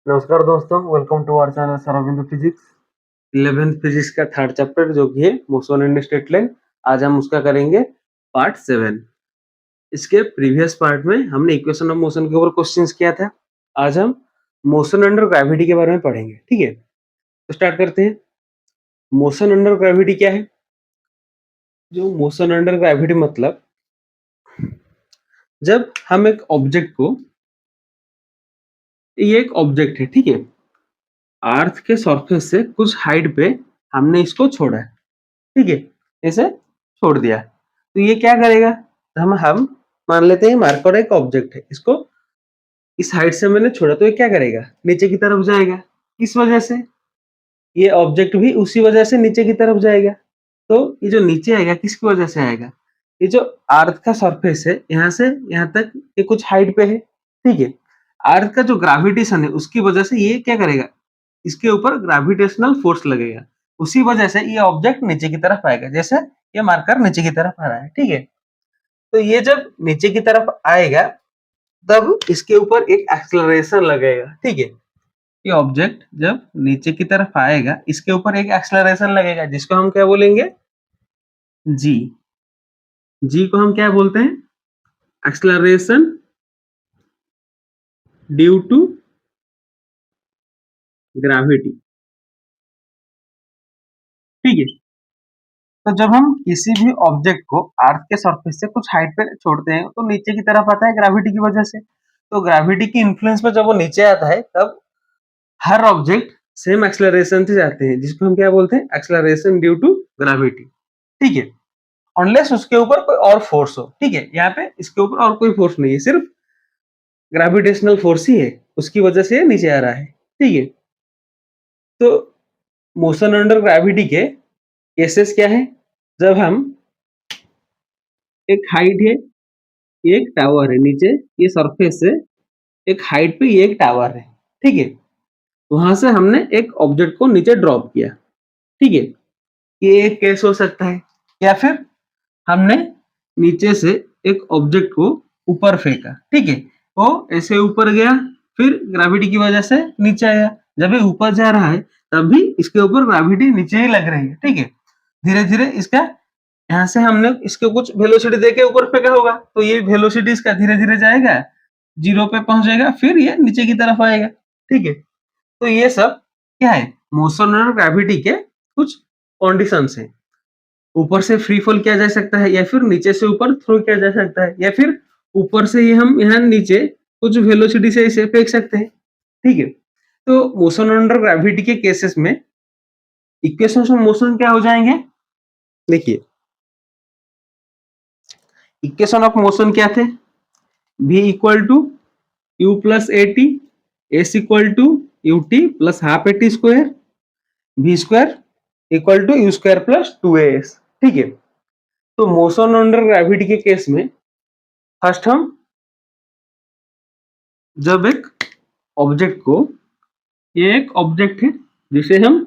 नमस्कार दोस्तों, welcome to our channel Sarvindu physics. 11th physics का थर्ड चैप्टर जो कि है मोशन एंड स्ट्रेट लाइन। आज हम उसका करेंगे पार्ट 7। इसके प्रीवियस पार्ट में हमने इक्वेशन ऑफ मोशन के ऊपर क्वेश्चंस किया था। आज हम मोशन अंडर ग्रेविटी के बारे में पढ़ेंगे। ठीक है, तो स्टार्ट करते हैं। मोशन अंडर ग्रेविटी क्या है? जो मोशन अंडर ग्रेविटी मतलब जब हम एक ऑब्जेक्ट को, ये एक ऑब्जेक्ट है, ठीक है, अर्थ के सरफेस से कुछ हाइट पे हमने इसको छोड़ा है, ठीक है, इसे छोड़ दिया, तो ये क्या करेगा? हम मान लेते हैं मार्कर एक ऑब्जेक्ट है, इसको इस हाइट से मैंने छोड़ा, तो ये क्या करेगा? नीचे की तरफ जाएगा। इस वजह से ये ऑब्जेक्ट भी उसी वजह से नीचे की तरफ जाएगा। तो ये जो नीचे आएगा किसकी वजह से आएगा? ये जो अर्थ का सरफेस है, यहाँ से यहाँ तक ये कुछ हाइट पे है, ठीक है। अर्थ का जो ग्रेविटेशन है उसकी वजह से ये क्या करेगा? इसके ऊपर ग्रेविटेशनल फोर्स लगेगा, उसी वजह से ये ऑब्जेक्ट नीचे की तरफ आएगा। जैसे ये मार्कर नीचे की तरफ आ रहा है, ठीक है। तो ये जब नीचे की तरफ आएगा तब इसके ऊपर एक एक्सेलरेशन लगेगा, ठीक है। ये ऑब्जेक्ट जब नीचे की तरफ आएगा इसके ऊपर एक एक्सेलरेशन लगेगा, जिसको हम क्या बोलेंगे? जी। जी को हम क्या बोलते हैं? एक्सेलरेशन ड्यू टू ग्रेविटी, ठीक है। तो जब हम किसी भी ऑब्जेक्ट को अर्थ के सरफेस से कुछ हाइट पे छोड़ते हैं तो नीचे की तरफ आता है ग्रेविटी की वजह से। तो ग्रेविटी की इन्फ्लुएंस पे जब वो नीचे आता है तब हर ऑब्जेक्ट सेम एक्सेलरेशन से जाते हैं, जिसको हम क्या बोलते हैं? एक्सेलरेशन ड्यू टू ग्रेविटी, ठीक है। अनलेस उसके ऊपर कोई और फोर्स हो, ठीक है। यहाँ पे इसके ऊपर और कोई फोर्स नहीं है, सिर्फ ग्रेविटेशनल फोर्स ही है, उसकी वजह से नीचे आ रहा है, ठीक है। तो मोशन अंडर ग्रेविटी के केसेस क्या है? जब हम एक हाइट है, एक टावर है नीचे, ये सरफेस से एक हाइट पे ये एक टावर है, ठीक है। वहां से हमने एक ऑब्जेक्ट को नीचे ड्रॉप किया, ठीक है। ये एक केस हो सकता है। या फिर हमने नीचे से एक ऑब्जेक्ट को ऊपर फेंका, ठीक है। वो ऐसे ऊपर गया, फिर ग्रेविटी की वजह से नीचे आया। जब ये ऊपर जा रहा है तब भी इसके ऊपर ग्रेविटी नीचे ही लग रही है, ठीक है। धीरे धीरे इसका, यहाँ से हमने इसको कुछ वेलोसिटी देके ऊपर फेंका होगा, तो ये वेलोसिटी इसका धीरे धीरे जाएगा, जीरो पे पहुंच जाएगा, फिर ये नीचे की तरफ आएगा, ठीक है। तो ये सब क्या है? मोशन और ग्रेविटी के कुछ कंडीशंस हैं। ऊपर से फ्री फॉल किया जा सकता है, या फिर नीचे से ऊपर थ्रो किया जा सकता है, या फिर ऊपर से ही हम यहाँ नीचे कुछ वेलोसिटी से इसे फेंक सकते हैं, ठीक है। तो मोशन अंडर ग्रेविटी के केसेस में इक्वेशंस ऑफ मोशन क्या हो जाएंगे? देखिए, इक्वेशन ऑफ मोशन क्या थे? v equal to u plus a t, s equal to u t plus half a t square, v square equal to u square plus two a s, ठीक है। तो motion under gravity के case में first हम जब एक object को, ये एक ऑब्जेक्ट है जिसे हम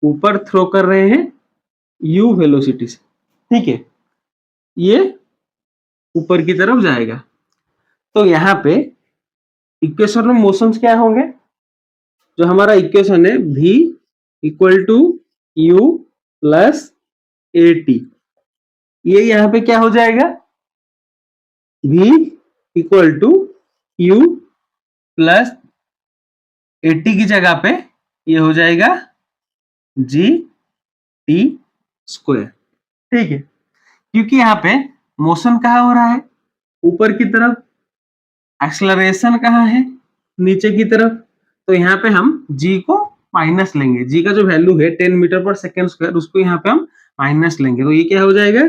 ऊपर थ्रो कर रहे हैं u वेलोसिटी से, ठीक है, ये ऊपर की तरफ जाएगा। तो यहाँ पे इक्वेशन ऑफ मोशंस क्या होंगे? जो हमारा इक्वेशन है v equal to u plus a t, ये यहाँ पे क्या हो जाएगा? v equal to u plus a t की जगह पे ये हो जाएगा जी टी स्क्वायर, ठीक है। क्योंकि यहाँ पे मोशन कहाँ हो रहा है? ऊपर की तरफ। एक्सेलरेशन कहाँ है? नीचे की तरफ। तो यहाँ पे हम g को माइनस लेंगे। g का जो वैल्यू है 10 मीटर पर सेकेंड स्क्वायर, उसको यहाँ पे हम माइनस लेंगे। तो ये क्या हो जाएगा?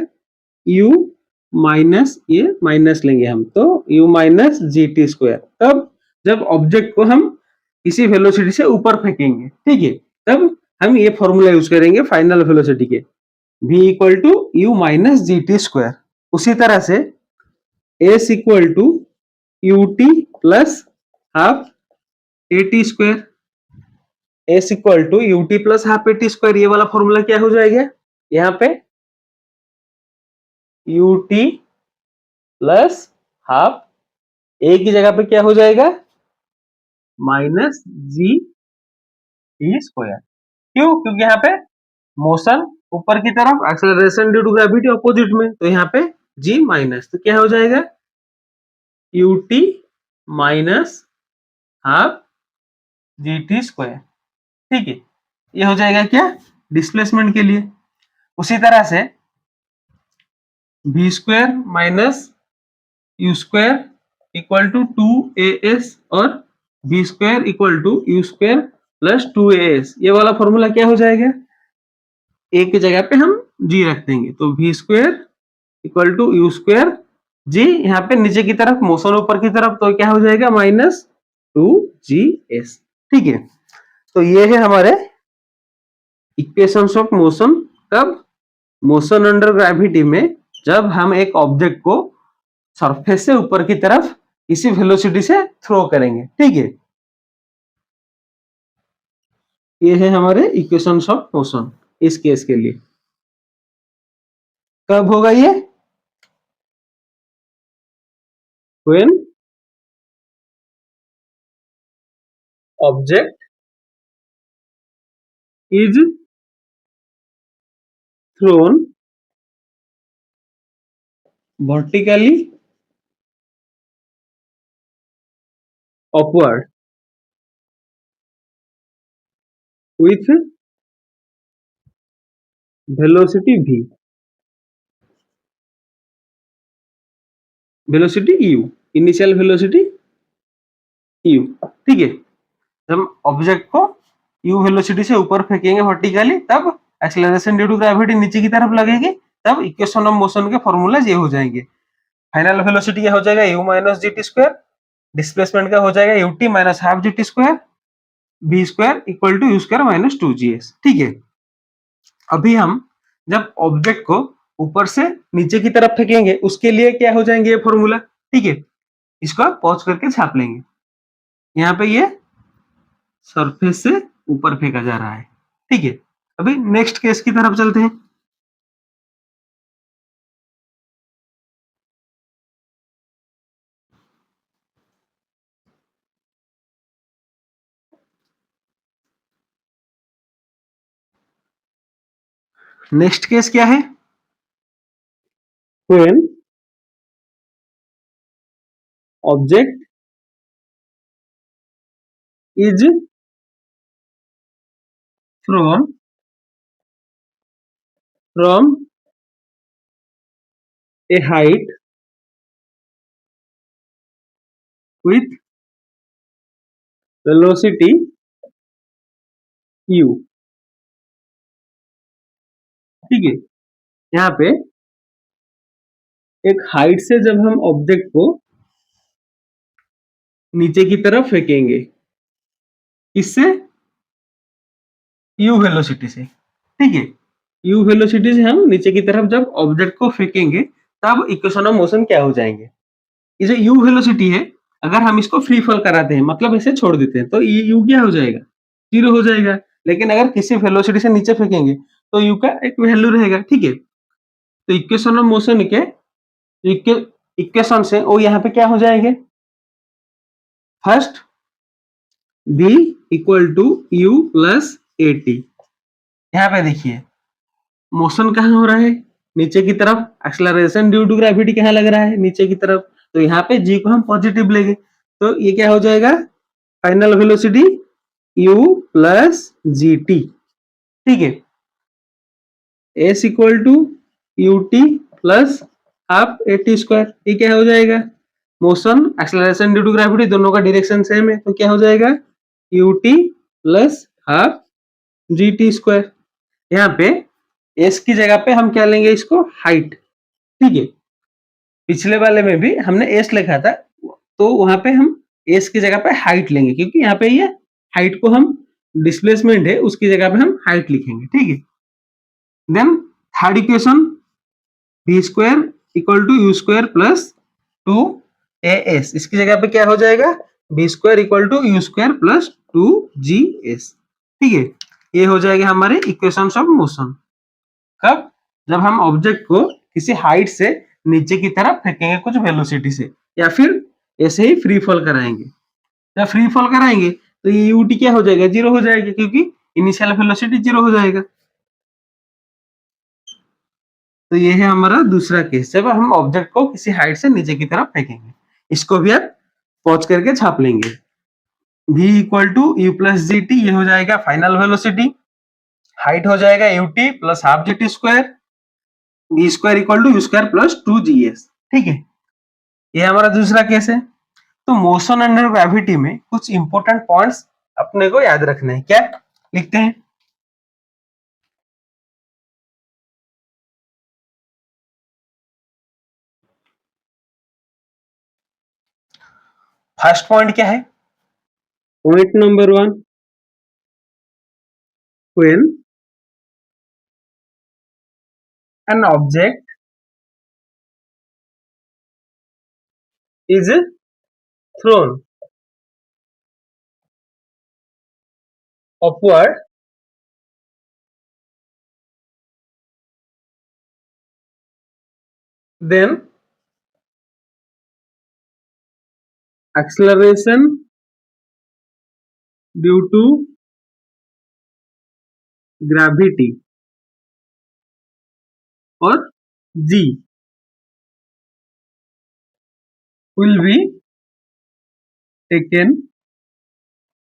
u माइनस, ये माइनस लेंगे हम, तो u minus g t square. तब जब ऑब्जेक्ट को हम किसी वेलोसिटी से ऊपर फेंकेंगे, ठीक है, तब हम ये फॉर्मूला यूज करेंगे फाइनल वेलोसिटी के, v equal to u minus g t square. उसी तरह से s equal to u t plus half a t square, s equal to u t plus half a t square. ये वाला formula क्या हो जाएगा? यहाँ पे u t plus half, a की जगह पे क्या हो जाएगा? Minus g t square. क्यों? क्योंकि यहाँ पे मोशन ऊपर की तरफ, acceleration due to gravity opposite में, तो यहाँ पे जी माइनस, तो क्या हो जाएगा u t minus half g t square. ठीक है, ये हो जाएगा क्या डिस्प्लेसमेंट के लिए। उसी तरह से v square minus u square equal to 2as और v square equal to u square plus 2as, ये वाला फॉर्मूला क्या हो जाएगा, a की जगह पे हम g रख देंगे, तो v square equal to u square g, यहाँ पे नीचे की तरफ मोशन ऊपर की तरफ, तो क्या हो जाएगा माइनस 2gs। ठीक है, तो ये है हमारे इक्वेशंस ऑफ मोशन। कब? मोशन अंडर ग्रेविटी में, जब हम एक ऑब्जेक्ट को सरफेस से ऊपर की तरफ किसी वेलोसिटी से थ्रो करेंगे। ठीक है, ये है हमारे इक्वेशंस ऑफ मोशन इस केस के लिए। कब होगा ये? When object is thrown vertically upward with velocity v, velocity u, initial velocity u। ठीक है, जब ऑब्जेक्ट को u वेलोसिटी से ऊपर फेंकेंगे वर्टिकली, तब एक्सेलरेशन ड्यू टू ग्रेविटी नीचे की तरफ लगेगी, तब इक्वेशन ऑफ मोशन के फॉर्मूला ये हो जाएंगे। फाइनल वेलोसिटी क्या हो जाएगा u minus g t square, displacement का हो जाएगा u t minus half g t square, v square equal to u square minus 2gs। ठीक है, अभी हम जब ऑब्जेक्ट को ऊपर से नीचे की तरफ फेंकेंगे, उसके लिए क्या हो जाएंगे ये फॉर्मूला। ठीक है, इसको आप पॉज करके छाप लेंगे। यहाँ पे ये सरफेस से ऊपर फेंका जा रहा है। ठीक है, अभी नेक्स्ट केस की तरफ चलते हैं। नेक्स्ट केस क्या है? When object is throne from A height with velocity u। ठीक है, यहाँ पे एक हाइट से जब हम ऑब्जेक्ट को नीचे की तरफ फेंकेंगे, इससे u वेलोसिटी से। ठीक है, u वेलोसिटी से हम नीचे की तरफ जब ऑब्जेक्ट को फेंकेंगे, तब इक्वेशन ऑफ मोशन क्या हो जाएंगे। ये जो u वेलोसिटी है, अगर हम इसको फ्री फॉल कराते हैं, मतलब ऐसे छोड़ देते हैं, तो ये u क्या हो जाएगा, 0 हो जाएगा। लेकिन अगर किसी वेलोसिटी से नीचे फेंकेंगे तो u का एक वैल्यू रहेगा। ठीक है, तो इक्वेशन ऑफ मोशन के इक्वेशन से वो यहाँ पे क्या हो जाएंगे, first v equal to u plus a t. यहाँ पे देखिए मोशन कहाँ हो रहा है, नीचे की तरफ, एक्सेलरेशन ड्यू टू ग्रेविटी कहाँ लग रहा है, नीचे की तरफ, तो यहाँ पे g को हम पॉजिटिव लेंगे, तो ये क्या हो जाएगा final velocity u plus g t. ठीक है, s equal to u t plus half a t square, ये क्या हो जाएगा, motion acceleration due to gravity दोनों का डायरेक्शन सेम है, तो क्या हो जाएगा u t plus half g t square. यहाँ पे s की जगह पे हम क्या लेंगे, इसको हाइट। ठीक है, पिछले वाले में भी हमने s लिखा था, तो वहां पे हम s की जगह पे हाइट लेंगे, क्योंकि यहाँ पे ये हाइट को हम डिस्प्लेसमेंट है, उसकी जगह पे हम हाइट लिखेंगे। ठीक है, then third equation v square equal to u square plus 2as, इसकी जगह पे क्या हो जाएगा v square equal to u square plus 2gs। ठीक है, ये हो जाएगा हमारे इक्वेशंस ऑफ मोशन। कब? जब हम ऑब्जेक्ट को किसी हाइट से नीचे की तरफ फेंकेंगे कुछ वेलोसिटी से, या फिर ऐसे ही फ्री फॉल कराएंगे। जब फ्री फॉल कराएंगे तो ये यूटी क्या हो जाएगा, जीरो हो जाएगा, क्योंकि इनिशियल वेलोसिटी जीरो हो जाएगा। तो ये है हमारा दूसरा केस, जब हम ऑब्जेक्ट को किसी हाइट से नीचे की तरफ फेंकेंगे। इसको भी आप पॉज करके छाप लेंगे। v equal to u plus g t, ये हो जाएगा फाइनल वेलोसिटी। हाइट हो जाएगा u t plus half g t square, v square equal to u square plus 2 g s. ठीक है, ये हमारा दूसरा केस है। तो मोशन अंडर ग्रेविटी में कुछ इंपॉर्टेंट पॉइंट्स अपने को याद रखना है। क्या लिखते हैं? फर्स्ट पॉइंट क्या है? Point number 1, when an object is throne upward, then acceleration due to gravity or g will be taken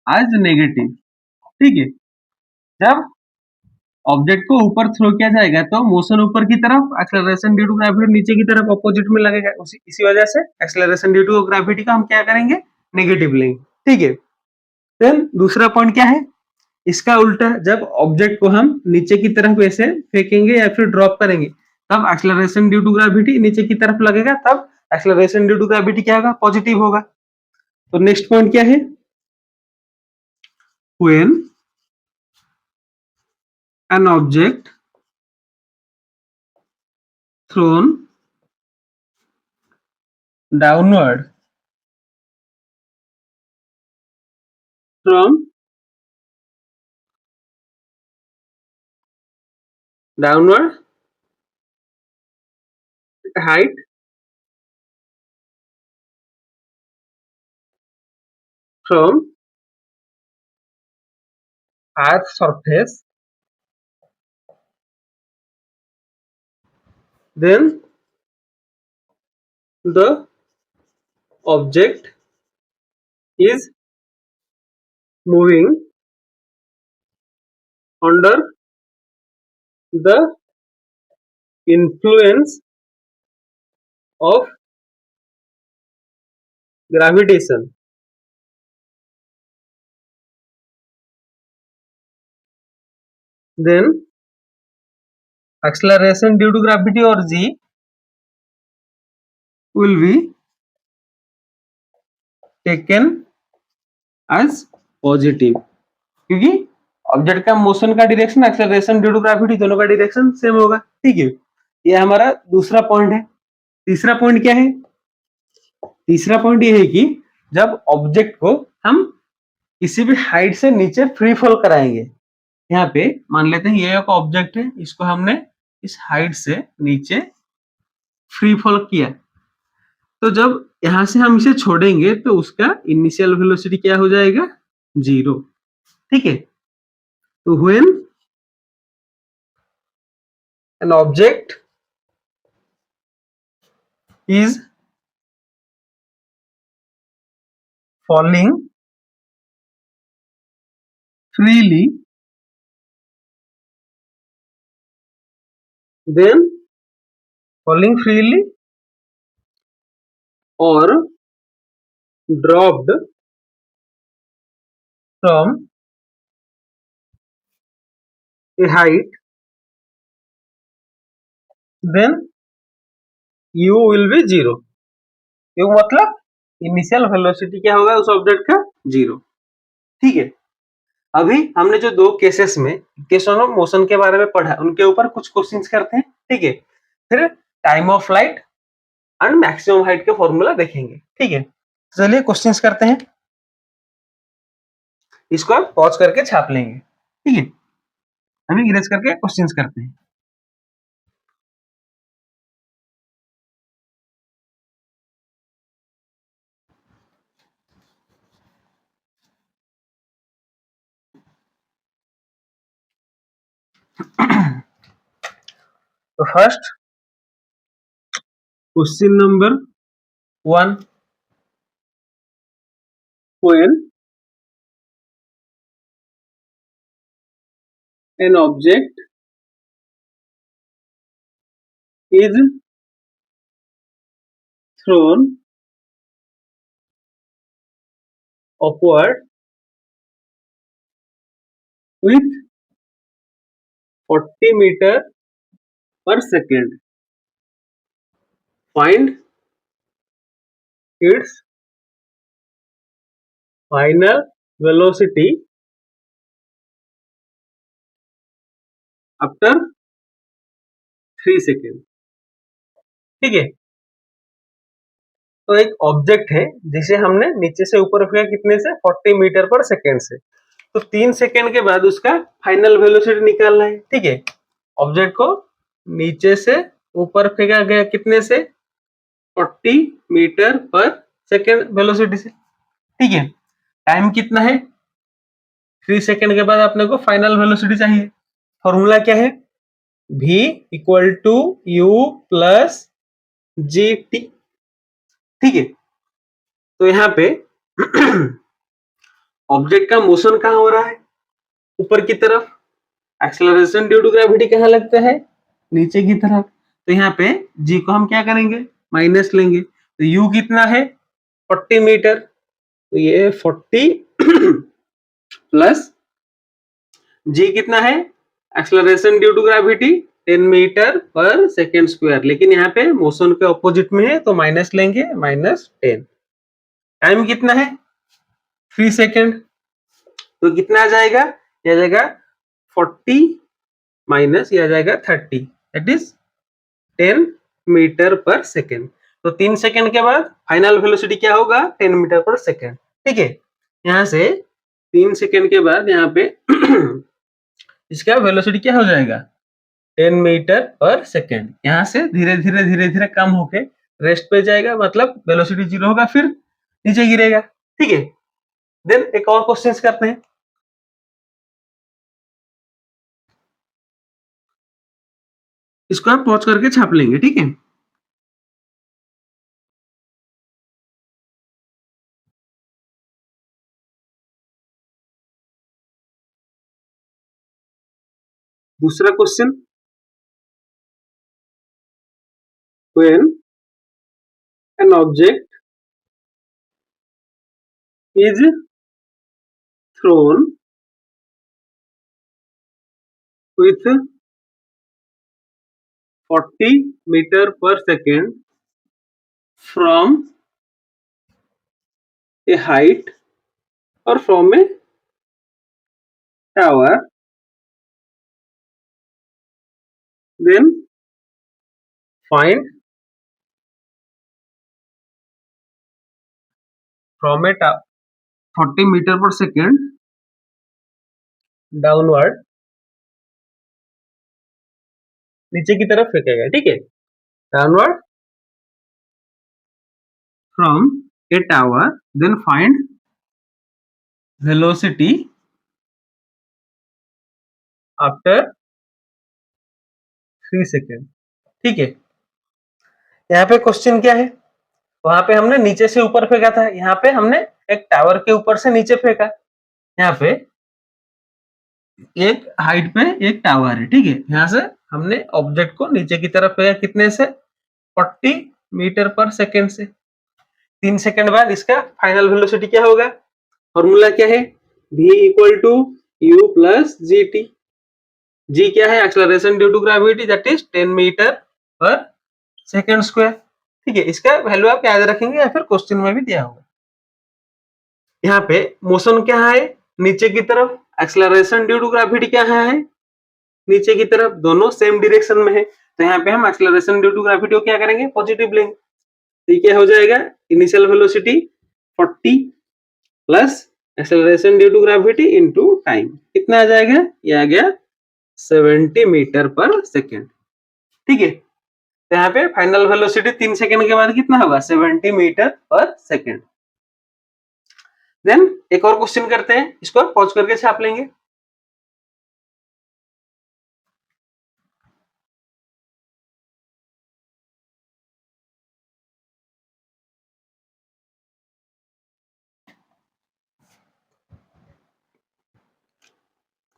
as negative। ठीक है, जब ऑब्जेक्ट को ऊपर थ्रो किया जाएगा तो मोशन ऊपर की तरफ, एक्सेलरेशन ड्यू टू ग्रेविटी नीचे की तरफ अपोजिट में लगेगा। इसी वजह से एक्सेलरेशन ड्यू टू ग्रेविटी का हम क्या करेंगे, नेगेटिव लेंगे। ठीक है, देन दूसरा पॉइंट क्या है, इसका उल्टा, जब ऑब्जेक्ट को हम नीचे की तरफ ऐसे फेंकेंगे या फिर ड्रॉप करेंगे तब एक्सेलरेशन ड्यू टू ग्रेविटी नीचे की तरफ लगेगा, तब एक्सेलरेशन ड्यू टू ग्रेविटी क्या होगा, पॉजिटिव होगा। तो नेक्स्ट पॉइंट क्या है, when an object thrown downward from downward height from earth surface, then the object is moving under the influence of gravitation, then acceleration due to gravity or g will be taken as positive, क्योंकि object का motion का direction, acceleration due to gravity दोनों का direction same होगा। ठीक है, ये हमारा दूसरा पॉइंट है। तीसरा पॉइंट क्या है, तीसरा पॉइंट ये है कि जब ऑब्जेक्ट को हम किसी भी हाइट से नीचे फ्री फॉल कराएंगे, यहाँ पे मान लेते हैं ये एक ऑब्जेक्ट है, इसको हमने इस हाइट से नीचे फ्री फॉल किया, तो जब यहां से हम इसे छोड़ेंगे तो उसका इनिशियल वेलोसिटी क्या हो जाएगा, जीरो। ठीक है, तो when an object is falling freely, then falling freely or dropped from a height, then u will be zero। u मतलब इनिशियल वेलोसिटी क्या होगा उस ऑब्जेक्ट का, जीरो। ठीक है, अभी हमने जो दो केसेस में इक्वेशन ऑफ मोशन के बारे में पढ़ा, उनके ऊपर कुछ क्वेश्चंस करते हैं। ठीक है, फिर time of flight and maximum height के फॉर्मूला देखेंगे। ठीक है, चलिए क्वेश्चंस करते हैं, इसको आप पॉज करके छाप लेंगे। ठीक है, अभी इरेज करके क्वेश्चंस करते हैं। तो first question number 1, when an object is thrown upward with 40 meter per second, find its final velocity after 3 second. ठीक है, तो एक ऑब्जेक्ट है जिसे हमने नीचे से ऊपर फेंका कितने से 40 मीटर पर सेकेंड से, तो 3 सेकेंड के बाद उसका फाइनल वेलोसिटी निकालना है। ठीक है, ऑब्जेक्ट को नीचे से ऊपर फेंका गया कितने से 40 मीटर पर सेकेंड वेलोसिटी से। ठीक है, टाइम कितना है 3 सेकेंड के बाद अपने को फाइनल वेलोसिटी चाहिए। फॉर्मूला क्या है, v equal to u plus g t. ठीक है, तो यहाँ पे ऑब्जेक्ट का मोशन कहाँ हो रहा है, ऊपर की तरफ। एक्सेलरेशन ड्यू टू ग्रेविटी कहाँ लगता है, नीचे की तरफ। तो यहाँ पे g को हम क्या करेंगे, माइनस लेंगे। तो u कितना है 40 मीटर, तो ये 40 प्लस g कितना है, acceleration due to gravity 10 metre पर सेकेंड स्क्वायर, लेकिन यहाँ पे मोशन के ऑपोजिट में है तो माइनस लेंगे, -10। टाइम कितना है 3 सेकेंड, तो कितना आ जाएगा, ये आ जाएगा 40 माइनस ये आ जाएगा 30, दैट इज 10 मीटर पर सेकेंड। तो 3 सेकेंड के बाद फाइनल वेलोसिटी क्या होगा 10 मीटर पर सेकेंड। ठीक है, यहाँ से 3 सेकेंड के बाद यहाँ पे इसका वेलोसिटी क्या हो जाएगा 10 मीटर पर सेकेंड। यहाँ से धीरे धीरे धीरे धीरे कम होके रेस्ट पे जाएगा, मतलब वेलोसिटी 0 होगा, फिर नीचे गिरेगा। ठीक है, देन एक और क्वेश्चन करते हैं। इसको आप पॉज करके छाप लेंगे। ठीक है, दूसरा question, when an object is thrown with 40 meter per second from a height or from a tower, then find from a 40 meter per second downward, नीचे की तरफ फेंकेगा। ठीक है, downward from a tower, then find velocity after 3 second. ठीक है, यहाँ पे क्वेश्चन क्या है, वहां पे हमने नीचे से ऊपर फेंका था, यहाँ पे हमने एक टावर के ऊपर से नीचे फेंका। यहाँ पे एक हाइट पे एक टावर है। ठीक है, यहाँ से हमने ऑब्जेक्ट को नीचे की तरफ फेंका कितने से 40 मीटर पर सेकेंड से। 3 सेकेंड बाद इसका फाइनल वेलोसिटी क्या होगा, फॉर्मूला क्या है, v equal to u plus g T. जी क्या है, acceleration due to gravity, that is 10 metre पर सेकेंड स्क्वायर। ठीक है, इसका वैल्यू आप याद रखेंगे या फिर क्वेश्चन में भी दिया होगा। यहाँ पे मोशन क्या है नीचे की तरफ, एक्सेलरेशन ड्यू टू ग्रेविटी क्या है नीचे की तरफ, दोनों सेम डायरेक्शन में है। तो यहाँ पे हम एक्सेलरेशन ड्यू टू ग्रेविटी को क्या करेंगे, पॉजिटिव लेंगे। तो ये क्या हो जाएगा, initial velocity 40 plus acceleration due to gravity into time, कितना आ जाएगा, ये आ गया 70 मीटर पर सेकेंड। ठीक है, तो यहाँ पे फाइनल वेलोसिटी 3 सेकेंड के बाद कितना होगा 70 मीटर पर सेकेंड। देन एक और क्वेश्चन करते हैं, इसको पॉज करके छाप लेंगे।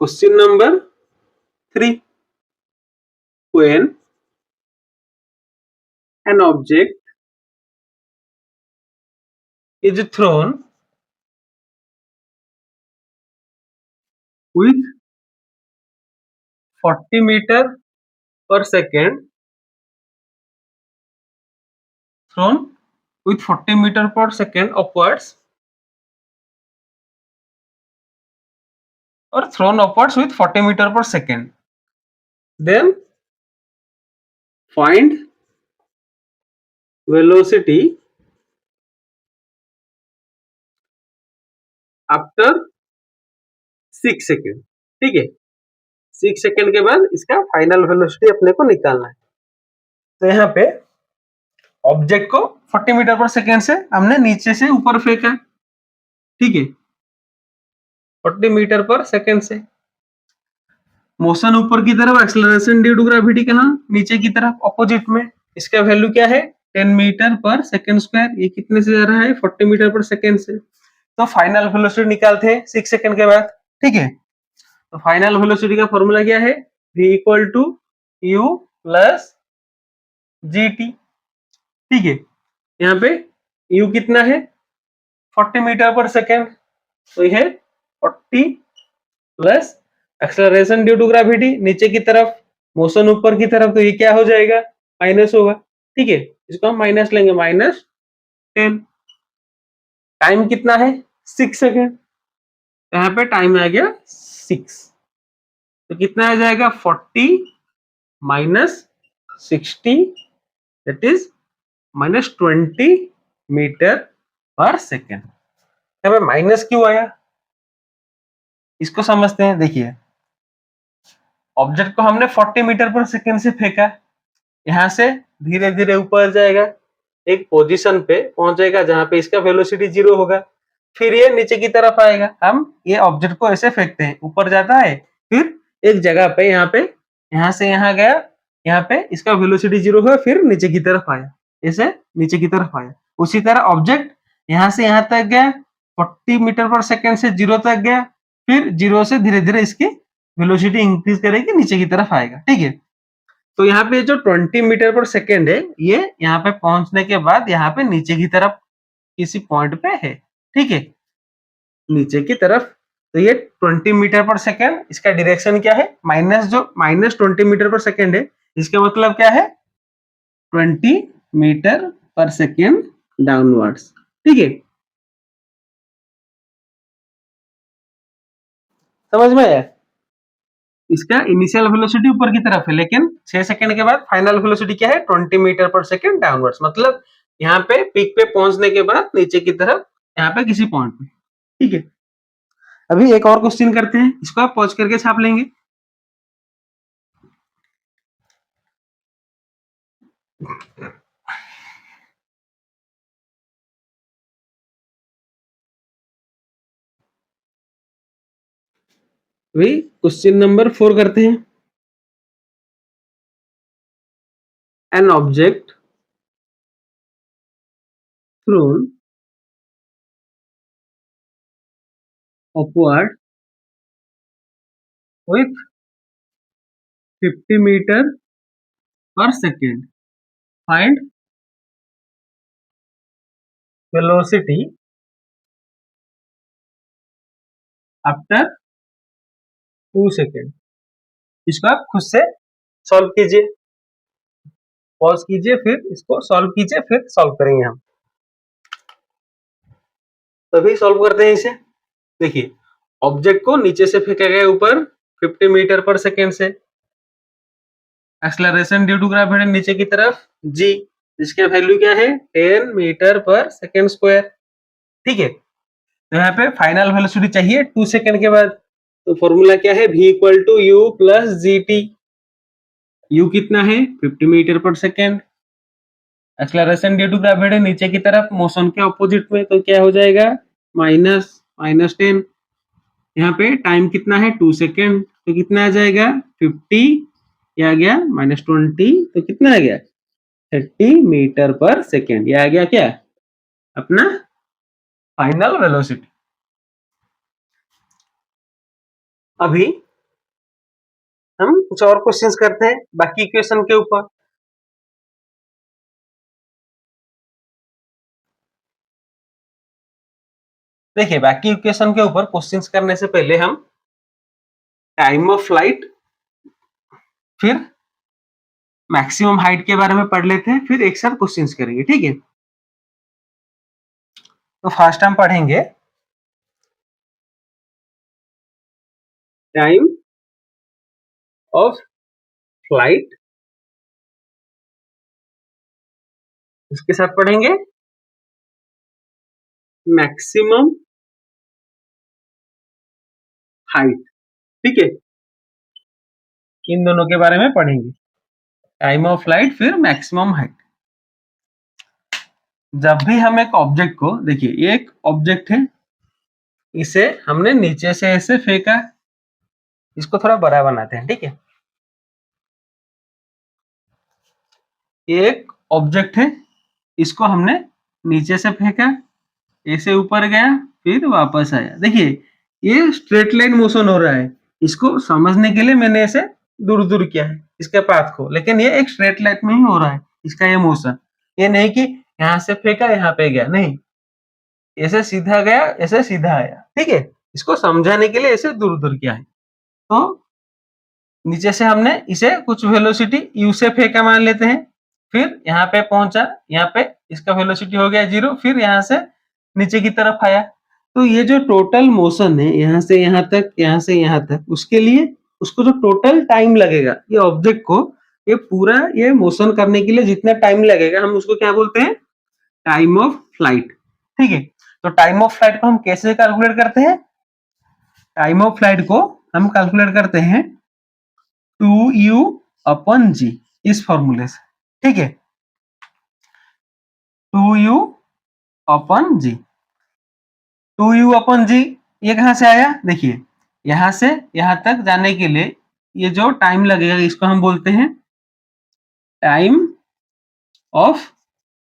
Question number 3, when an object is thrown with 40 meter per second, thrown with 40 meter per second upwards, or thrown upwards with 40 meter per second, then find velocity after 6 second. ठीक है, 6 second के बाद इसका final velocity अपने को निकालना है। तो यहाँ पे ऑब्जेक्ट को 40 मीटर पर सेकेंड से हमने नीचे से ऊपर फेंका। ठीक है, 40 मीटर पर सेकेंड से मोशन ऊपर की तरफ, एक्सेलरेशन ड्यू टू ग्रेविटी कहाँ, नीचे की तरफ ऑपोजिट में। इसका वैल्यू क्या है, 10 मीटर पर सेकेंड स्क्वायर। ये कितने से जा रहा है, 40 मीटर पर सेकेंड से। तो फाइनल वेलोसिटी निकालते हैं 6 सेकेंड के बाद। ठीक है, तो फाइनल वेलोसिटी का फॉर्मूला क्या है, v equal to u plus gt। ठीक है, यहाँ पे u कितना है, 40 मीटर पर सेकेंड, तो यह 40 plus acceleration due to gravity नीचे की तरफ, मोशन ऊपर की तरफ, तो ये क्या हो जाएगा, माइनस होगा। ठीक है, इसको हम माइनस लेंगे, -10। टाइम कितना है, 6 सेकेंड, यहाँ पे टाइम आ गया 6, तो कितना आ जाएगा, 40 माइनस 60 दैट इज -20 मीटर पर सेकेंड। यहाँ पे माइनस क्यों आया, इसको समझते हैं। देखिए, ऑब्जेक्ट को हमने 40 मीटर पर सेकेंड से फेंका, यहाँ से धीरे धीरे ऊपर जाएगा, एक पोजीशन पे पहुंचेगा जहां पे इसका वेलोसिटी 0 होगा, फिर ये नीचे की तरफ आएगा। हम ये ऑब्जेक्ट को ऐसे फेंकते हैं, ऊपर जाता है, फिर एक जगह पे यहाँ पे, यहाँ से यहाँ गया, यहाँ पे इसका वेलोसिटी 0 हुआ, फिर नीचे की तरफ आया, ऐसे नीचे की तरफ आया। उसी तरह ऑब्जेक्ट यहाँ से यहाँ तक गया, 40 मीटर पर सेकेंड से 0 तक गया, फिर 0 से धीरे धीरे इसकी वेलोसिटी इंक्रीज करेगी, नीचे की तरफ आएगा। ठीक है, तो यहाँ पे जो 20 मीटर पर सेकेंड है, ये यहाँ पे पहुंचने के बाद यहाँ पे नीचे की तरफ किसी पॉइंट पे है। ठीक है, नीचे की तरफ, तो ये 20 मीटर पर सेकेंड, इसका डायरेक्शन क्या है, माइनस, जो -20 मीटर पर सेकेंड है, इसका मतलब क्या है, 20 मीटर पर सेकेंड डाउनवर्ड्स। ठीक है, समझ में आया। इसका इनिशियल वेलोसिटी ऊपर की तरफ है, लेकिन 6 सेकंड के बाद फाइनल वेलोसिटी क्या है, 20 मीटर पर सेकंड डाउनवर्ड्स। मतलब यहाँ पे पीक पे पहुंचने के बाद नीचे की तरफ, यहाँ पे किसी पॉइंट पे। ठीक है, अभी एक और क्वेश्चन करते हैं, इसको आप पॉज करके छाप लेंगे। अभी क्वेश्चन नंबर 4 करते हैं। An object thrown upward with 50 metre पर second, find velocity after 2 second. इसको आप खुद से सॉल्व कीजिए, पॉज कीजिए, फिर इसको सॉल्व कीजिए, फिर सॉल्व करेंगे हम। तभी सॉल्व करते हैं इसे। देखिए, ऑब्जेक्ट को नीचे से फेंका गया ऊपर 50 मीटर पर सेकेंड से, एक्सेलरेशन ड्यू टू ग्रेविटी नीचे की तरफ g, इसके वैल्यू क्या है, 10 मीटर पर सेकेंड स्क्वायर। ठीक है, तो यहाँ पे फाइनल वेलोसिटी चाहिए 2 सेकेंड के बाद, तो फॉर्मूला क्या है, v equal to u plus gt। u कितना है, 50 मीटर पर second, acceleration due to gravity नीचे की तरफ, मोशन के ऑपोजिट में, तो क्या हो जाएगा, -10। यहाँ पे टाइम कितना है, 2 सेकेंड, तो कितना आ जाएगा, 50, ये आ गया -20, तो कितना आ गया, 30 मीटर पर सेकेंड। ये आ गया क्या, अपना फाइनल वेलोसिटी। अभी हम कुछ और क्वेश्चंस करते हैं बाकी इक्वेशन के ऊपर। देखिए बाकी इक्वेशन के ऊपर क्वेश्चंस करने से पहले हम टाइम ऑफ फ्लाइट फिर मैक्सिमम हाइट के बारे में पढ़ लेते हैं, फिर एक साथ क्वेश्चंस करेंगे, ठीक है। तो फर्स्ट हम पढ़ेंगे टाइम ऑफ फ्लाइट, उसके साथ पढ़ेंगे मैक्सिमम हाइट, ठीक है। इन दोनों के बारे में पढ़ेंगे, टाइम ऑफ फ्लाइट फिर मैक्सिमम हाइट। जब भी हम एक ऑब्जेक्ट को, देखिए ये एक ऑब्जेक्ट है, इसे हमने नीचे से ऐसे फेंका, इसको थोड़ा बड़ा बनाते हैं, ठीक है। ये एक ऑब्जेक्ट है, इसको हमने नीचे से फेंका, ऐसे ऊपर गया फिर वापस आया। देखिए ये स्ट्रेट लाइन मोशन हो रहा है, इसको समझने के लिए मैंने ऐसे दूर दूर किया है इसके पाथ को, लेकिन ये एक स्ट्रेट लाइन में ही हो रहा है इसका ये मोशन। ये नहीं कि यहाँ से फेंका यहाँ पे गया, नहीं, ऐसे सीधा गया ऐसे सीधा आया, ठीक है। इसको समझाने के लिए ऐसे दूर दूर किया है। तो नीचे से हमने इसे कुछ वेलोसिटी u से फेंका मान लेते हैं, फिर यहाँ पे पहुंचा, यहाँ पे इसका वेलोसिटी हो गया 0, फिर यहाँ से नीचे की तरफ आया। तो ये जो टोटल मोशन है यहाँ से यहाँ तक, यहाँ से यहाँ तक, उसके लिए उसको जो टोटल टाइम लगेगा ये ऑब्जेक्ट को, ये पूरा ये मोशन करने के लिए जितना टाइम लगेगा हम उसको क्या बोलते हैं, टाइम ऑफ फ्लाइट, ठीक है। तो टाइम ऑफ फ्लाइट को हम कैसे कैलकुलेट करते हैं, टाइम ऑफ फ्लाइट को हम कैलकुलेट करते हैं 2u अपन जी, इस फॉर्मूले से, ठीक है। 2u अपन जी, 2u अपन जी ये कहां से आया, देखिए यहां से यहां तक जाने के लिए ये जो टाइम लगेगा इसको हम बोलते हैं टाइम ऑफ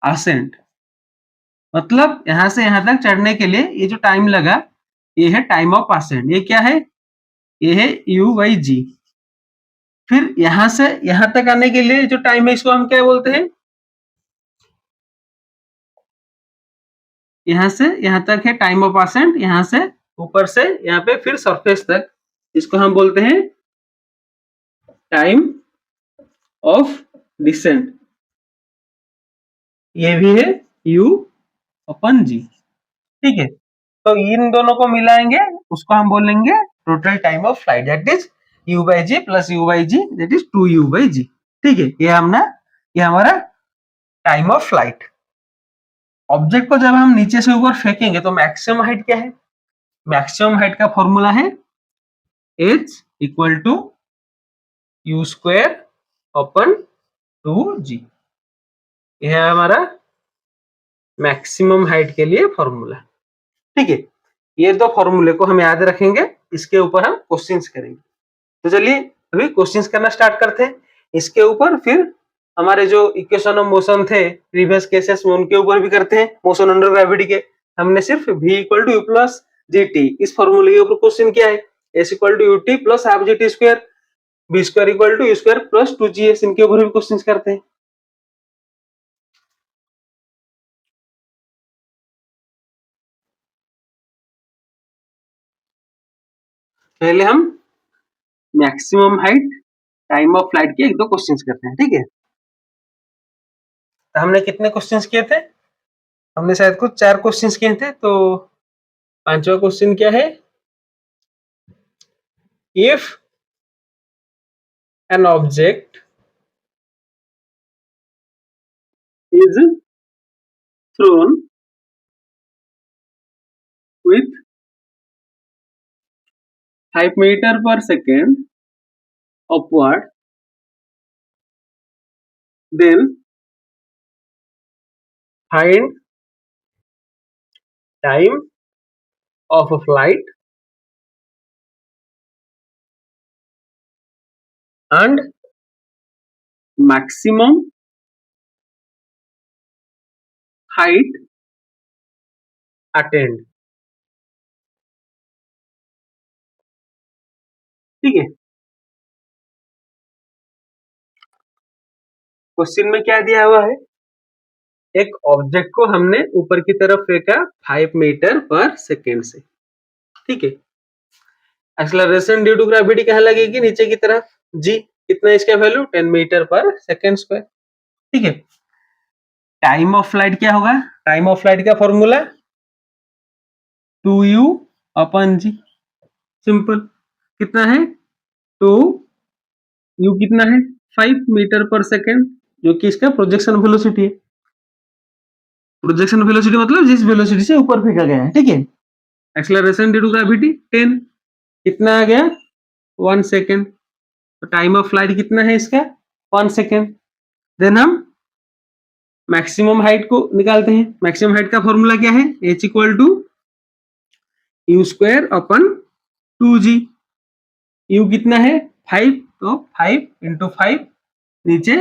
असेंट। मतलब यहां से यहां तक चढ़ने के लिए ये जो टाइम लगा ये है टाइम ऑफ असेंट। ये क्या है, ये है u बाई जी। फिर यहां से यहां तक आने के लिए जो टाइम है इसको हम क्या बोलते हैं, यहां से यहां तक है टाइम ऑफ असेंट, यहां से ऊपर से यहाँ पे फिर सरफेस तक, इसको हम बोलते हैं टाइम ऑफ डिसेंट। ये भी है u अपन जी, ठीक है। तो इन दोनों को मिलाएंगे, उसको हम बोलेंगे total time of flight, that is u by g plus u by g, that is 2u by g, ठीक है। ये हमारा टाइम ऑफ फ्लाइट। ऑब्जेक्ट को जब हम नीचे से ऊपर फेंकेंगे तो मैक्सिमम हाइट क्या है, मैक्सिमम हाइट का फॉर्मूला है h equal to u square upon 2g। यह है हमारा मैक्सिमम हाइट के लिए फॉर्मूला, ठीक है। ये दो फॉर्मूले को हम याद रखेंगे, इसके ऊपर हम क्वेश्चंस करेंगे। तो चलिए अभी क्वेश्चंस करना स्टार्ट करते हैं इसके ऊपर, फिर हमारे जो इक्वेशन ऑफ मोशन थे प्रीवियस केसेस में उनके ऊपर भी करते हैं, मोशन अंडर ग्रेविटी के। हमने सिर्फ v equal to u plus g t इस फॉर्मूले के ऊपर क्वेश्चन किया है, s equal to u t plus half g t square, v square equal to u square plus 2gh, इनके ऊपर भी क्वेश्चंस करते हैं। पहले हम maximum height time of flight के एक दो क्वेश्चंस करते हैं, ठीक है। तो हमने कितने क्वेश्चंस किए थे, हमने शायद कुछ 4 क्वेश्चंस किए थे। तो पांचवा क्वेश्चन क्या है, if an object is thrown with 5 meter per second upward, then find time of a flight and maximum height attained, ठीक है। क्वेश्चन में क्या दिया हुआ है, एक ऑब्जेक्ट को हमने ऊपर की तरफ फेंका 5 मीटर पर सेकेंड से, ठीक है। एक्सेलरेशन ड्यू टू ग्रेविटी कहाँ लगेगी, नीचे की तरफ, जी कितना इसका वैल्यू 10 मीटर पर सेकेंड स्क्वायर, ठीक है। टाइम ऑफ फ्लाइट क्या होगा, टाइम ऑफ फ्लाइट का फॉर्मूला 2u अपन जी, सिंपल। कितना है 2 u कितना है 5 मीटर पर सेकेंड, जो कि इसका प्रोजेक्शन वेलोसिटी है। प्रोजेक्शन वेलोसिटी मतलब जिस वेलोसिटी से ऊपर फेंका गया है, ठीक है। एक्सेलरेशन ड्यू टू ग्रेविटी 10, कितना आ गया 1 सेकेंड। तो टाइम ऑफ फ्लाइट कितना है इसका 1 सेकेंड। देन हम मैक्सिमम हाइट को निकालते हैं। मैक्सिमम हाइट का फॉर्मूला क्या है, h equal to u square upon 2g। u कितना है 5, तो 5 इंटू 5 नीचे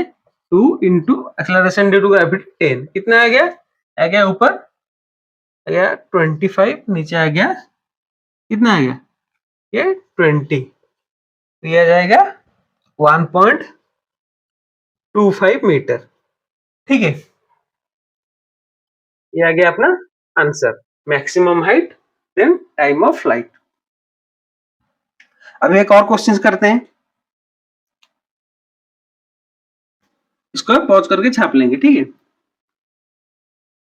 2 into acceleration due to gravity 10, कितना आ गया ऊपर आ गया 25, नीचे आ गया कितना आ गया ये 20, तो ये आ जाएगा 1.25 मीटर, ठीक है। ये आ गया अपना answer, maximum height then time of flight. अब एक और क्वेश्चन करते हैं, इसको पॉज करके छाप लेंगे, ठीक है।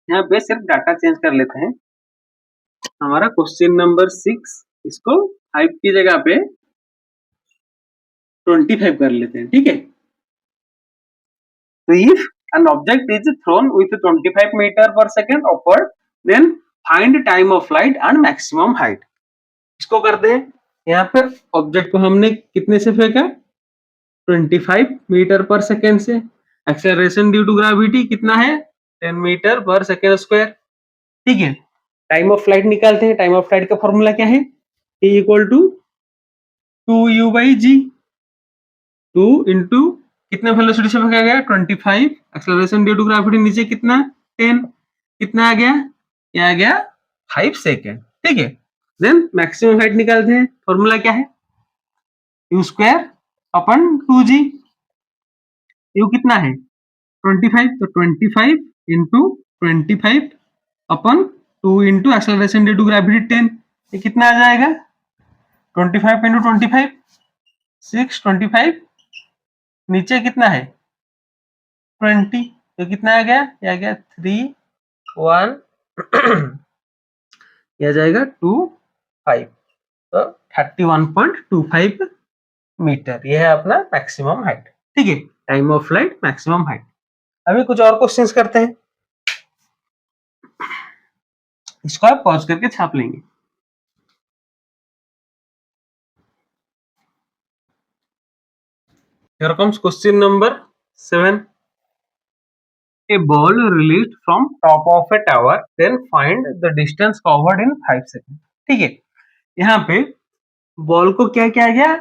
यहाँ पे सिर्फ डाटा चेंज कर लेते हैं। हमारा क्वेश्चन नंबर 6, इसको 5 की जगह पे 25 कर लेते हैं, ठीक है। तो if an object is thrown with 25 meter per second upward, then find time of flight and maximum height। इसको करते हैं। यहाँ पे ऑब्जेक्ट को हमने कितने से फेंका 25 मीटर पर सेकेंड से। एक्सेलरेशन ड्यू टू ग्रेविटी कितना है 10 मीटर पर सेकेंड स्क्वायर, ठीक है। टाइम ऑफ फ्लाइट निकालते हैं। टाइम ऑफ फ्लाइट का फॉर्मूला क्या है, t equal to 2u by g. 2 into कितने वेलोसिटी से फेंका गया 25, एक्सेलरेशन ड्यू टू ग्रेविटी नीचे कितना 10, कितना आ गया ये आ गया 5 सेकेंड, ठीक है। देन मैक्सिमम हाइट निकालते हैं। फॉर्मूला क्या है you square upon 2g। You कितना है 25, तो 25 into 25 upon 2 into acceleration due to gravity 10, ये कितना आ जाएगा 25 इंटू 25 625, नीचे कितना है 20, तो कितना आ गया ये आ गया 3 1 ये आ जाएगा 2 5, तो 31.25 मीटर, ये है अपना मैक्सिमम हाइट, ठीक है। Time of flight maximum height. अभी कुछ और क्वेश्चंस करते हैं, इसको आप पॉज करके छाप लेंगे। Here comes question number 7. A ball released from top of a tower, then find the distance covered in 5 seconds। ठीक है, यहाँ पे बॉल को क्या किया गया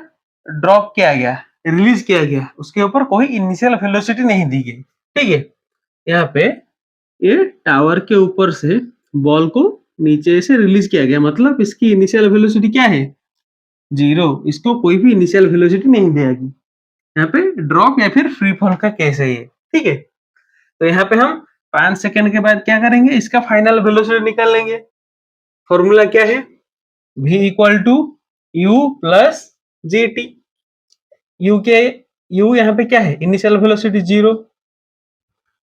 ड्रॉप किया गया, रिलीज किया गया, उसके ऊपर कोई इनिशियल वेलोसिटी नहीं दी गई, ठीक है। यहाँ पे ये टावर के ऊपर से बॉल को नीचे से रिलीज किया गया, मतलब इसकी इनिशियल वेलोसिटी क्या है 0, इसको कोई भी इनिशियल वेलोसिटी नहीं देगी। यहाँ पे ड्रॉप या फिर फ्री फॉल का केस है ये, ठीक है। तो यहाँ पे हम 5 सेकंड के बाद क्या करेंगे, इसका फाइनल वेलोसिटी निकाल लेंगे। फॉर्मूला क्या है v equal to u plus g t. u के u यहाँ पे क्या है initial velocity 0,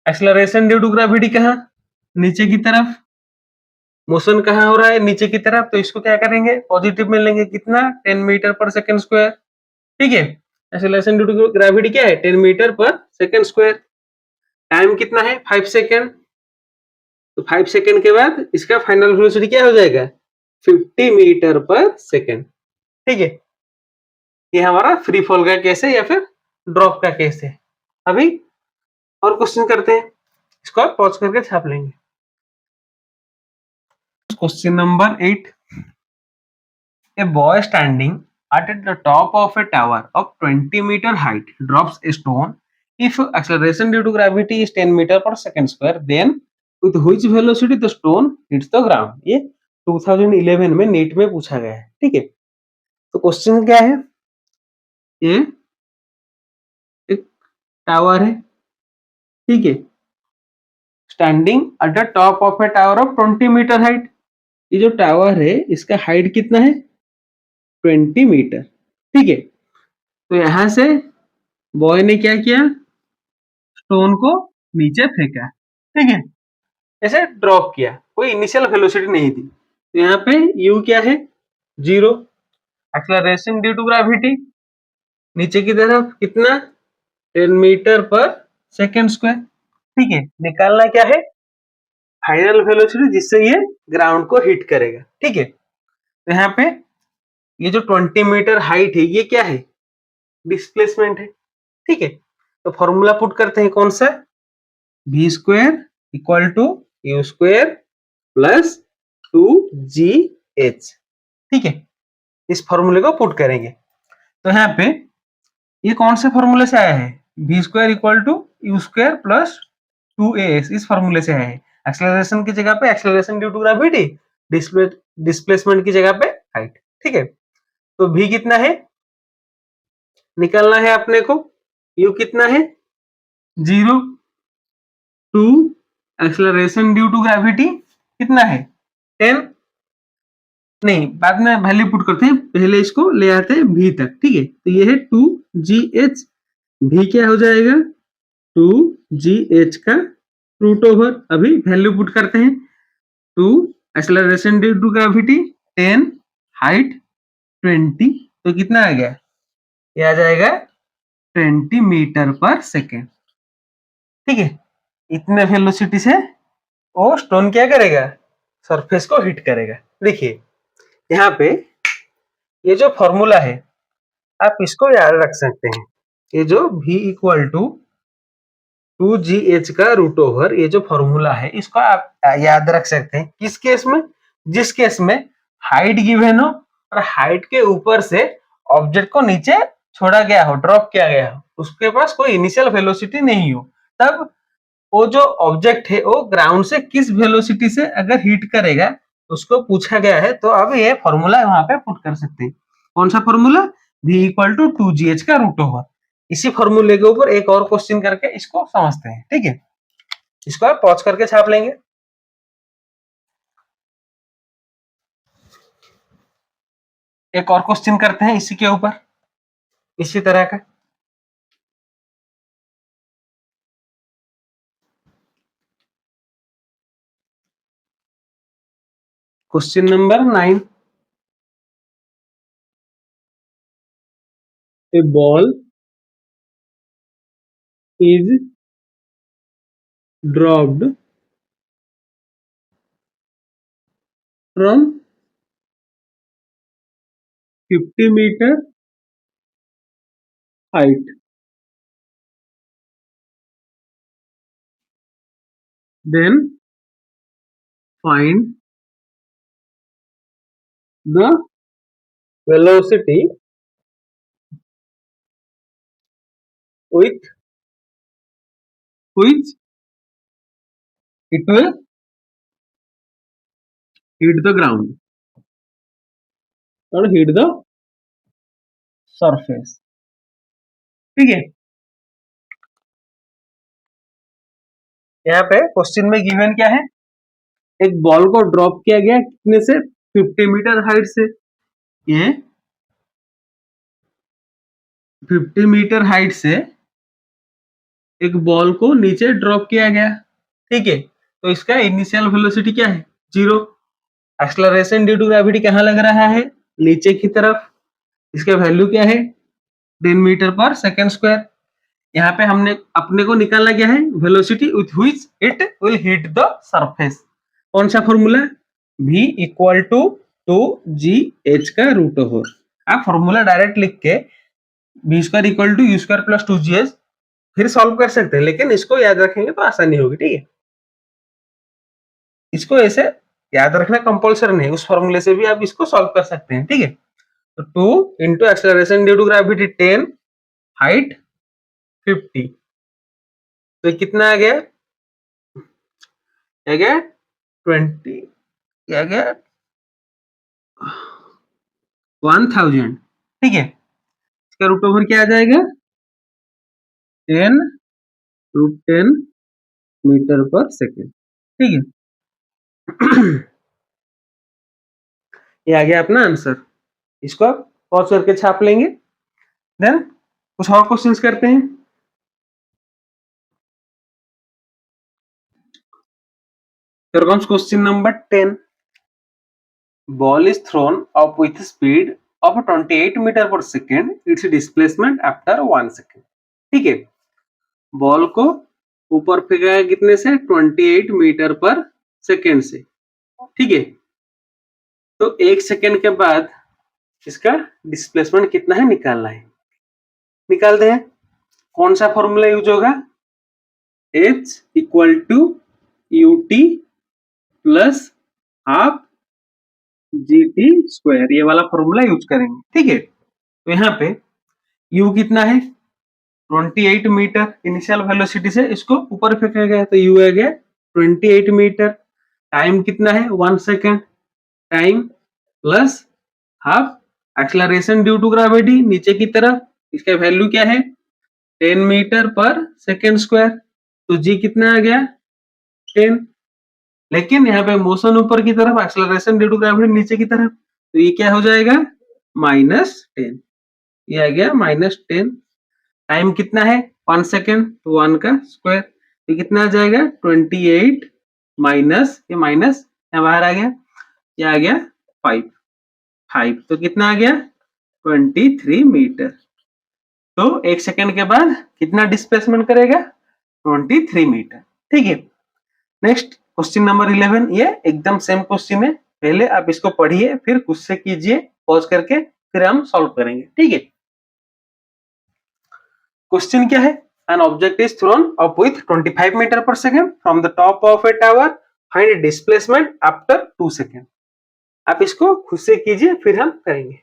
acceleration due to gravity कहाँ नीचे की तरफ, मोशन कहाँ हो रहा है नीचे की तरफ, तो इसको क्या करेंगे पॉजिटिव में लेंगे, कितना 10 मीटर पर सेकेंड स्क्वायर, ठीक है। एक्सेलरेशन ड्यू टू ग्रेविटी क्या है 10 मीटर पर सेकेंड स्क्वायर। टाइम कितना है 5 सेकेंड, तो 5 सेकेंड के बाद इसका फाइनल वेलोसिटी क्या हो जाएगा 50 मीटर पर सेकेंड, ठीक है। ये हमारा फ्री फॉल का केस है या फिर ड्रॉप का केस है। अभी और क्वेश्चन करते हैं, इसको आप पॉज करके छाप लेंगे। Question number 8, a boy standing at the top of a tower of 20 meter height drops a stone if acceleration due to gravity is 10 meter per second square, then with which velocity the stone hits the ground। ये 2011 में NEET में पूछा गया है, ठीक है। तो question क्या है, ये एक टावर है, ठीक है, standing at the top of a tower of 20 metre height. ये जो टावर है इसका हाइट कितना है? 20 मीटर। ठीक है, तो यहां से बॉय ने क्या किया? स्टोन को नीचे फेंका। ठीक है, ऐसे ड्रॉप किया, कोई इनिशियल वेलोसिटी नहीं थी। तो यहाँ पे u क्या है? 0। एक्सेलरेशन ड्यू टू ग्रेविटी नीचे की तरफ कितना? 10 मीटर पर सेकेंड स्क्वायर। ठीक है, निकालना क्या है? फाइनल वेलोसिटी जिससे ये ग्राउंड को हिट करेगा। ठीक है, तो यहाँ पे ये जो 20 मीटर हाइट है ये क्या है? डिस्प्लेसमेंट है। ठीक है, तो फॉर्मूला पुट करते हैं, कौन सा? v square equal to u square plus 2gh। ठीक है, इस फॉर्मूले को पुट करेंगे। तो यहाँ पे ये कौन से फॉर्मूले से आया है? v square equal to u square plus 2as, इस फॉर्मूले से आया है। एक्सेलरेशन की जगह पे acceleration due to gravity, displacement की जगह पे हाइट। ठीक है, तो v कितना है निकालना है अपने को, u कितना है? 0, 2, एक्सेलरेशन ड्यू टू ग्रेविटी कितना है? 10। नहीं, बाद में वैल्यू पुट करते हैं, पहले इसको ले आते हैं v तक। ठीक है, तो ये है 2gh, v क्या हो जाएगा? 2gh का रूट ओवर, अभी वैल्यू पुट करते हैं। 2 acceleration due to gravity 10, height 20, तो कितना आ गया? ये आ जाएगा 20 मीटर पर सेकेंड। ठीक है, इतने वेलोसिटी से वो स्टोन क्या करेगा? सरफेस को हिट करेगा। देखिए यहाँ पे ये जो फॉर्मूला है आप इसको याद रख सकते हैं। ये जो v इक्वल टू 2gh का रूट ओवर, ये जो फॉर्मूला है इसको आप याद रख सकते हैं। किस केस में? जिस केस में हाइट गिवन हो और हाइट के ऊपर से ऑब्जेक्ट को नीचे छोड़ा गया हो, ड्रॉप किया गया हो, उसके पास कोई इनिशियल वेलोसिटी नहीं हो, तब वो जो ऑब्जेक्ट है वो ग्राउंड से किस वेलोसिटी से अगर हिट करेगा उसको पूछा गया है। तो अब ये फॉर्मूला वहां पे पुट कर सकते हैं। कौन सा formula? v equal to 2gh का रूट ओवर। इसी फॉर्मूले के ऊपर एक और क्वेश्चन करके इसको समझते हैं। ठीक है, इसको आप पॉज करके छाप लेंगे। एक और क्वेश्चन करते हैं इसी के ऊपर, इसी तरह का। Question number 9, a ball is dropped from 50 meter height, then find the velocity with which it will hit the ground और hit the surface। ठीक है, यहाँ पे क्वेश्चन में गिवन क्या है? एक बॉल को ड्रॉप किया गया कितने से? 50 मीटर हाइट से। ये 50 मीटर हाइट से एक बॉल को नीचे ड्रॉप किया गया। ठीक है, तो इसका इनिशियल वेलोसिटी क्या है? 0। एक्सेलरेशन ड्यू टू ग्रेविटी कहाँ लग रहा है? नीचे की तरफ। इसका वैल्यू क्या है? 10 मीटर पर सेकेंड स्क्वायर। यहाँ पे हमने अपने को निकालना क्या है? Velocity with which it will hit the surface. कौन सा formula? v equal to 2gh का रूट ओवर। आप फॉर्मूला डायरेक्ट लिख के v square equal to u square plus 2gh फिर सॉल्व कर सकते हैं, लेकिन इसको याद रखेंगे तो आसानी होगी। ठीक है, इसको ऐसे याद रखना कंपल्सरी नहीं, उस फॉर्मूले से भी आप इसको सॉल्व कर सकते हैं। ठीक है, तो 2 into acceleration due to gravity 10, height 50, तो कितना आ गया? 20, क्या गया? 1000। ठीक है, इसका रूट ओवर क्या आ जाएगा? 10 रूट 10 मीटर पर सेकेंड। ठीक है। ये आ गया अपना आंसर। इसको आप पॉज करके छाप लेंगे। देन कुछ और क्वेश्चंस करते हैं। Here comes question number 10. Ball is thrown up with speed of 28 meter per second. Its displacement after 1 second. ठीक है, बॉल को ऊपर फेंका है कितने से? 28 मीटर पर सेकेंड से। ठीक है, तो 1 सेकेंड के बाद इसका डिस्प्लेसमेंट कितना है निकालना है। निकालते हैं। कौन सा फॉर्मूला यूज होगा? H equal to UT plus half GT square, ये वाला फॉर्मूला यूज करेंगे। ठीक है, तो यहाँ पे U कितना है? 28 मीटर इनिशियल वेलोसिटी से इसको ऊपर फेंका गया, तो U आ गया 28 मीटर। टाइम कितना है? 1 second. Time plus half acceleration due to gravity नीचे की तरफ, इसका वैल्यू क्या है? 10 मीटर पर सेकेंड स्क्वायर। तो G कितना आ गया? 10। लेकिन यहाँ पे मोशन ऊपर की तरफ, एक्सेलरेशन ड्यू टू ग्रेविटी नीचे की तरफ, तो ये क्या हो जाएगा? -10। ये आ गया -10। टाइम कितना है? 1 सेकेंड, तो 1 का स्क्वायर, ये कितना आ जाएगा? 28 माइनस ये माइनस यहाँ बाहर आ गया, ये आ गया 5, तो कितना आ गया? 23 मीटर। तो 1 सेकेंड के बाद कितना डिस्प्लेसमेंट करेगा? 23 मीटर। ठीक है, नेक्स्ट क्वेश्चन नंबर 11। ये एकदम सेम क्वेश्चन है, पहले आप इसको पढ़िए, फिर खुद से कीजिए पॉज करके, फिर हम सॉल्व करेंगे। ठीक है, क्वेश्चन क्या है? An object is thrown up with 25 meter per second from the top of a tower. Find displacement after 2 seconds. आप इसको खुद से कीजिए, फिर हम करेंगे।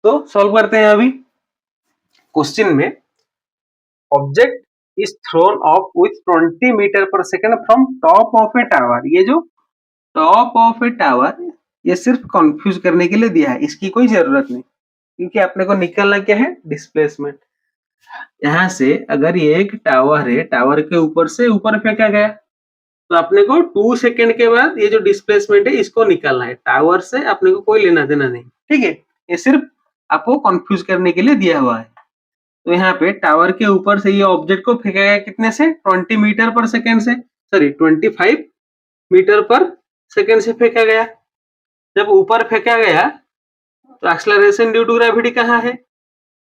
तो सॉल्व करते हैं। अभी क्वेश्चन में object is thrown up with 20 meter पर second from top of a tower. ये जो टॉप ऑफ ए टावर, ये सिर्फ कंफ्यूज करने के लिए दिया है, इसकी कोई जरूरत नहीं, क्योंकि अपने को निकालना क्या है? डिस्प्लेसमेंट। यहाँ से अगर ये एक टावर है, टावर के ऊपर से ऊपर फेंका गया, तो अपने को 2 सेकेंड के बाद ये जो डिस्प्लेसमेंट है इसको निकालना है। टावर से अपने को कोई लेना देना नहीं। ठीक है, ये सिर्फ आपको कंफ्यूज करने के लिए दिया हुआ है। तो यहाँ पे टावर के ऊपर से ये ऑब्जेक्ट को फेंका गया कितने से? 20 मीटर पर सेकेंड से, सॉरी 25 मीटर पर सेकेंड से फेंका गया। जब ऊपर फेंका गया तो एक्सेलरेशन ड्यू टू ग्रेविटी कहाँ है?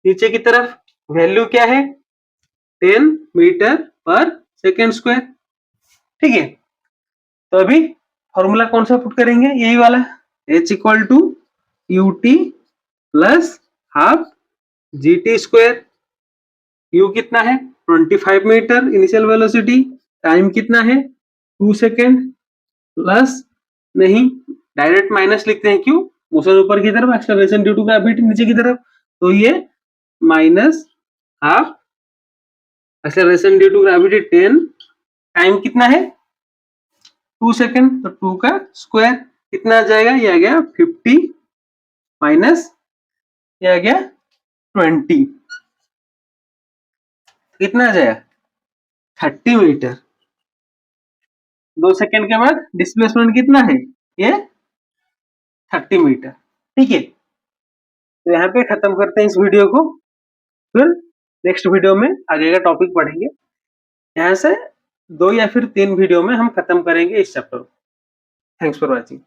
नीचे की तरफ। वैल्यू क्या है? 10 मीटर पर सेकेंड स्क्वायर। ठीक है, तो अभी फॉर्मूला कौन सा पुट करेंगे? यही वाला, H equal to UT plus half GT square. U कितना है? 25 मीटर इनिशियल वेलोसिटी। टाइम कितना है? 2 सेकेंड। प्लस नहीं, डायरेक्ट माइनस लिखते हैं, क्यों? मोशन ऊपर की तरफ, एक्सेलरेशन ड्यू टू ग्रेविटी नीचे की तरफ, तो ये minus half acceleration due to gravity 10। Time कितना है? 2 सेकेंड, तो 2 का स्क्वायर कितना आ जाएगा? ये आ गया 50 माइनस ये आ गया 20, कितना आ जाएगा? 30 मीटर। 2 सेकेंड के बाद डिस्प्लेसमेंट कितना है? ये 30 मीटर। ठीक है, तो यहाँ पे खत्म करते हैं इस वीडियो को, फिर नेक्स्ट वीडियो में आगे का टॉपिक पढ़ेंगे। यहाँ से 2 या फिर 3 वीडियो में हम खत्म करेंगे इस चैप्टर को। Thanks for watching.